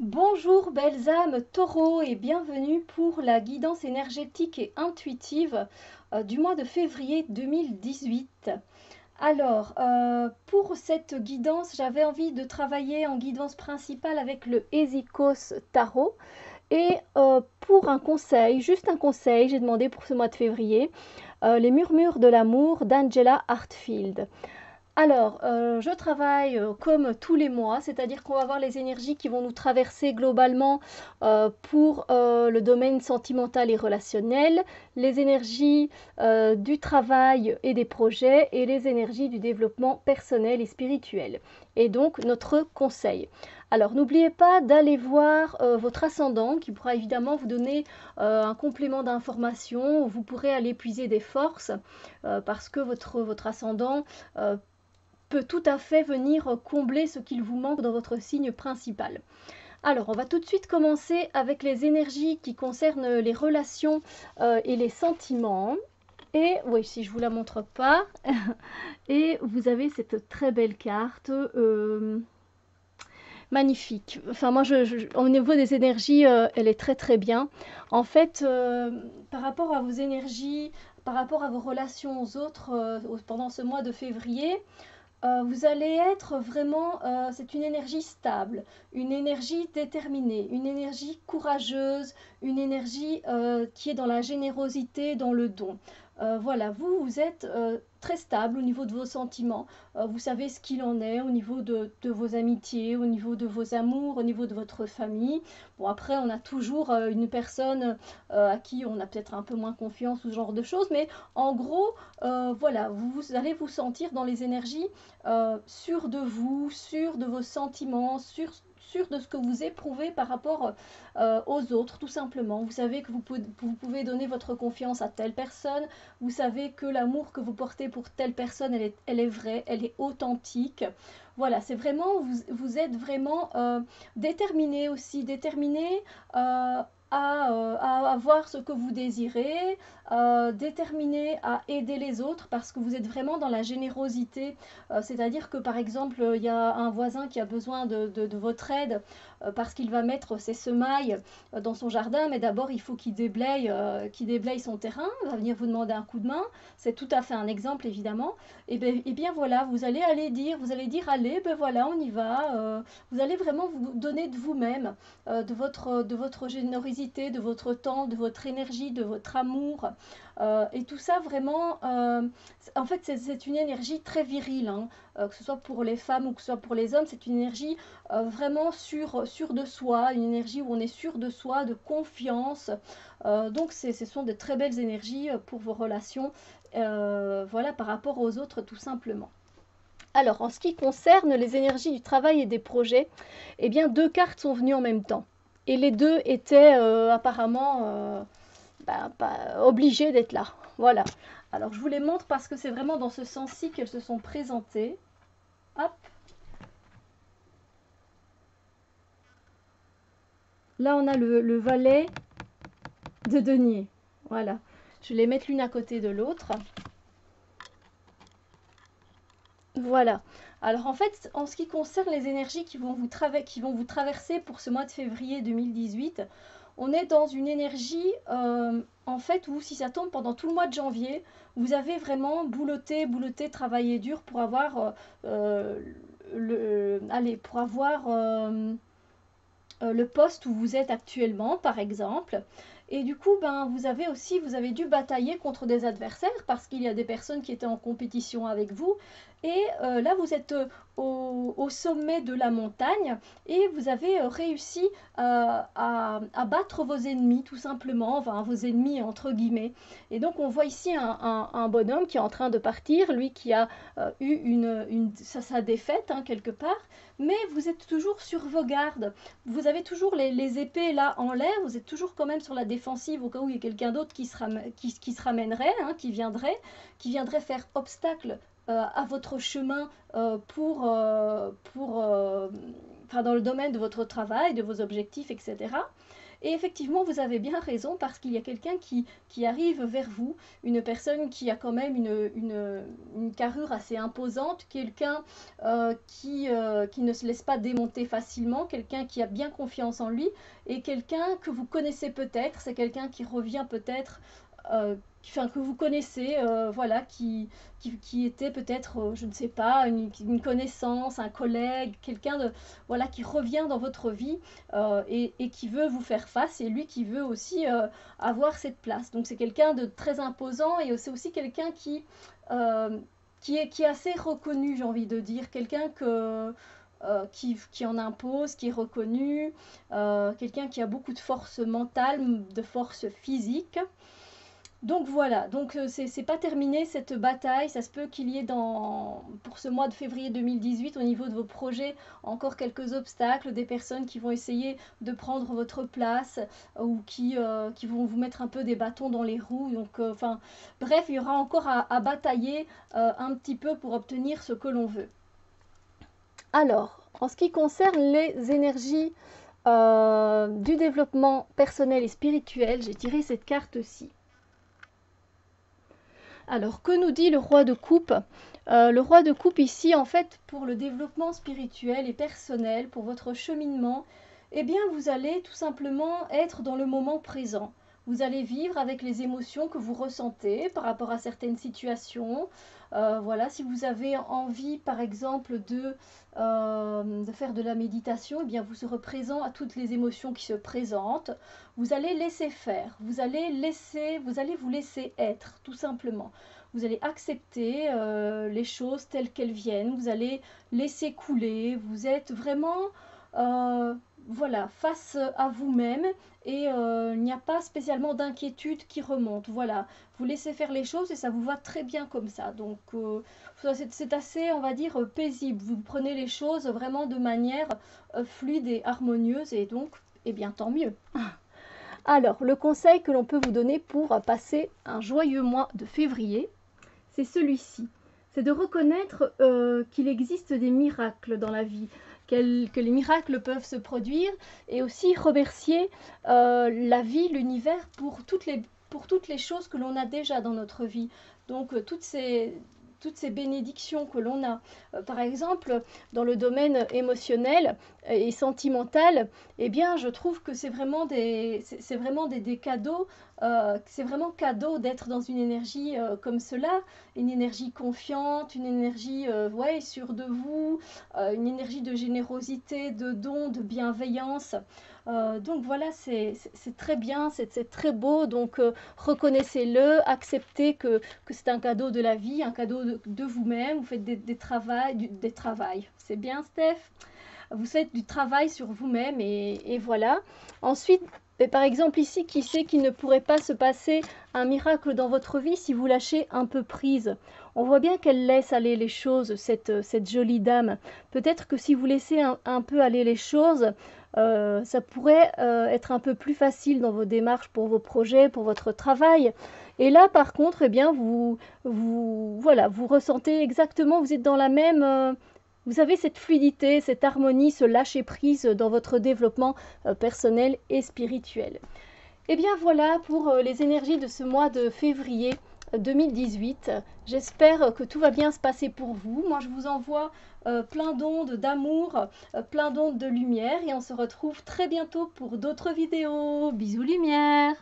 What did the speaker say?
Bonjour belles âmes taureaux et bienvenue pour la guidance énergétique et intuitive du mois de février 2018. Alors, pour cette guidance, j'avais envie de travailler en guidance principale avec le Hésychos Tarot. Et pour un conseil, juste un conseil, j'ai demandé pour ce mois de février, les murmures de l'amour d'Angela Hartfield. Alors, je travaille comme tous les mois, c'est-à-dire qu'on va voir les énergies qui vont nous traverser globalement pour le domaine sentimental et relationnel, les énergies du travail et des projets et les énergies du développement personnel et spirituel. Et donc, notre conseil. Alors, n'oubliez pas d'aller voir votre ascendant qui pourra évidemment vous donner un complément d'information. Vous pourrez aller puiser des forces parce que votre ascendant peut tout à fait venir combler ce qu'il vous manque dans votre signe principal. Alors, on va tout de suite commencer avec les énergies qui concernent les relations et les sentiments. Et oui, si je vous la montre pas, et vous avez cette très belle carte magnifique. Enfin, moi, au niveau des énergies, elle est très très bien. En fait, par rapport à vos énergies, par rapport à vos relations aux autres pendant ce mois de février, vous allez être vraiment, c'est une énergie stable, une énergie déterminée, une énergie courageuse, une énergie qui est dans la générosité, dans le don. Voilà, vous êtes très stable au niveau de vos sentiments, vous savez ce qu'il en est au niveau de vos amitiés, au niveau de vos amours, au niveau de votre famille. Bon, après, on a toujours une personne à qui on a peut-être un peu moins confiance ou ce genre de choses, mais en gros, voilà, vous allez vous sentir dans les énergies sûr de vous, sûr de vos sentiments, sûr de ce que vous éprouvez par rapport aux autres, tout simplement. Vous savez que vous pouvez donner votre confiance à telle personne, vous savez que l'amour que vous portez pour telle personne, elle est vraie, elle est authentique. Voilà, c'est vraiment, vous êtes vraiment déterminé aussi, déterminé à avoir ce que vous désirez, déterminé à aider les autres parce que vous êtes vraiment dans la générosité. C'est-à-dire que par exemple, il y a un voisin qui a besoin de votre aide parce qu'il va mettre ses semailles dans son jardin, mais d'abord il faut qu'il déblaye son terrain, il va venir vous demander un coup de main. C'est tout à fait un exemple évidemment. Et bien voilà, vous allez dire allez, ben voilà, on y va. Vous allez vraiment vous donner de vous-même, de votre générosité, de votre temps, de votre énergie, de votre amour. Et tout ça vraiment, en fait c'est une énergie très virile, hein, que ce soit pour les femmes ou que ce soit pour les hommes, c'est une énergie vraiment sûre de soi, une énergie où on est sûr de soi, de confiance. Donc ce sont de très belles énergies pour vos relations, voilà, par rapport aux autres tout simplement. Alors, en ce qui concerne les énergies du travail et des projets, eh bien, deux cartes sont venues en même temps. Et les deux étaient apparemment obligées d'être là. Voilà. Alors, je vous les montre parce que c'est vraiment dans ce sens-ci qu'elles se sont présentées. Hop. Là, on a le valet de denier. Voilà. Je vais les mettre l'une à côté de l'autre. Voilà. Alors en fait, en ce qui concerne les énergies qui vont vous traverser pour ce mois de février 2018, on est dans une énergie, en fait, où si ça tombe pendant tout le mois de janvier, vous avez vraiment boulotté, travaillé dur pour avoir, pour avoir le poste où vous êtes actuellement, par exemple. Et du coup, ben, vous avez dû batailler contre des adversaires parce qu'il y a des personnes qui étaient en compétition avec vous. Et là, vous êtes au sommet de la montagne et vous avez réussi à battre vos ennemis, tout simplement, enfin vos ennemis entre guillemets. Et donc, on voit ici un bonhomme qui est en train de partir, lui qui a eu sa défaite, hein, quelque part, mais vous êtes toujours sur vos gardes. Vous avez toujours les épées là en l'air, vous êtes toujours quand même sur la défensive au cas où il y a quelqu'un d'autre qui se ramènerait, hein, qui viendrait faire obstacle à votre chemin enfin, dans le domaine de votre travail, de vos objectifs, etc. Et effectivement, vous avez bien raison parce qu'il y a quelqu'un qui arrive vers vous, une personne qui a quand même une carrure assez imposante, quelqu'un qui ne se laisse pas démonter facilement, quelqu'un qui a bien confiance en lui et quelqu'un que vous connaissez peut-être, c'est quelqu'un qui revient peut-être, enfin, que vous connaissez, voilà, qui était peut-être, je ne sais pas, une connaissance, un collègue, quelqu'un de, voilà, qui revient dans votre vie et qui veut vous faire face et lui qui veut aussi avoir cette place. Donc c'est quelqu'un de très imposant et c'est aussi quelqu'un qui est assez reconnu, j'ai envie de dire, quelqu'un qui en impose, qui est reconnu, quelqu'un qui a beaucoup de force mentale, de force physique. Donc voilà, donc c'est pas terminé cette bataille, ça se peut qu'il y ait pour ce mois de février 2018 au niveau de vos projets encore quelques obstacles, des personnes qui vont essayer de prendre votre place ou qui vont vous mettre un peu des bâtons dans les roues. Donc enfin bref, il y aura encore à batailler un petit peu pour obtenir ce que l'on veut. Alors, en ce qui concerne les énergies du développement personnel et spirituel, j'ai tiré cette carte-ci. Alors, que nous dit le roi de coupe? Le roi de coupe ici, en fait, pour le développement spirituel et personnel, pour votre cheminement, eh bien, vous allez tout simplement être dans le moment présent. Vous allez vivre avec les émotions que vous ressentez par rapport à certaines situations. Voilà, si vous avez envie, par exemple, de faire de la méditation, eh bien, vous serez présent à toutes les émotions qui se présentent. Vous allez laisser faire, vous allez vous laisser être, tout simplement. Vous allez accepter les choses telles qu'elles viennent, vous allez laisser couler, vous êtes vraiment voilà, face à vous-même et il n'y a pas spécialement d'inquiétude qui remonte. Voilà, vous laissez faire les choses et ça vous va très bien comme ça. Donc c'est assez, on va dire, paisible. Vous prenez les choses vraiment de manière fluide et harmonieuse et donc, eh bien, tant mieux. Alors, le conseil que l'on peut vous donner pour passer un joyeux mois de février, c'est celui-ci. C'est de reconnaître qu'il existe des miracles dans la vie, que les miracles peuvent se produire et aussi remercier la vie, l'univers pour toutes les choses que l'on a déjà dans notre vie. Donc, toutes ces bénédictions que l'on a. Par exemple, dans le domaine émotionnel et sentimental, eh bien, je trouve que c'est vraiment des cadeaux. C'est vraiment cadeau d'être dans une énergie comme cela, une énergie confiante, une énergie ouais, sûre de vous, une énergie de générosité, de don, de bienveillance. Donc voilà, c'est très bien, c'est très beau, donc reconnaissez-le, acceptez que c'est un cadeau de la vie, un cadeau de vous-même, vous faites des travails, c'est bien Steph? Vous faites du travail sur vous-même et voilà. Ensuite, par exemple ici, qui sait qu'il ne pourrait pas se passer un miracle dans votre vie si vous lâchez un peu prise? On voit bien qu'elle laisse aller les choses, cette jolie dame. Peut-être que si vous laissez un peu aller les choses, ça pourrait être un peu plus facile dans vos démarches pour vos projets, pour votre travail. Et là, par contre, eh bien, voilà, vous ressentez exactement, vous êtes dans la même... vous avez cette fluidité, cette harmonie, ce lâcher-prise dans votre développement personnel et spirituel. Et bien voilà pour les énergies de ce mois de février 2018. J'espère que tout va bien se passer pour vous. Moi, je vous envoie plein d'ondes d'amour, plein d'ondes de lumière et on se retrouve très bientôt pour d'autres vidéos. Bisous lumière!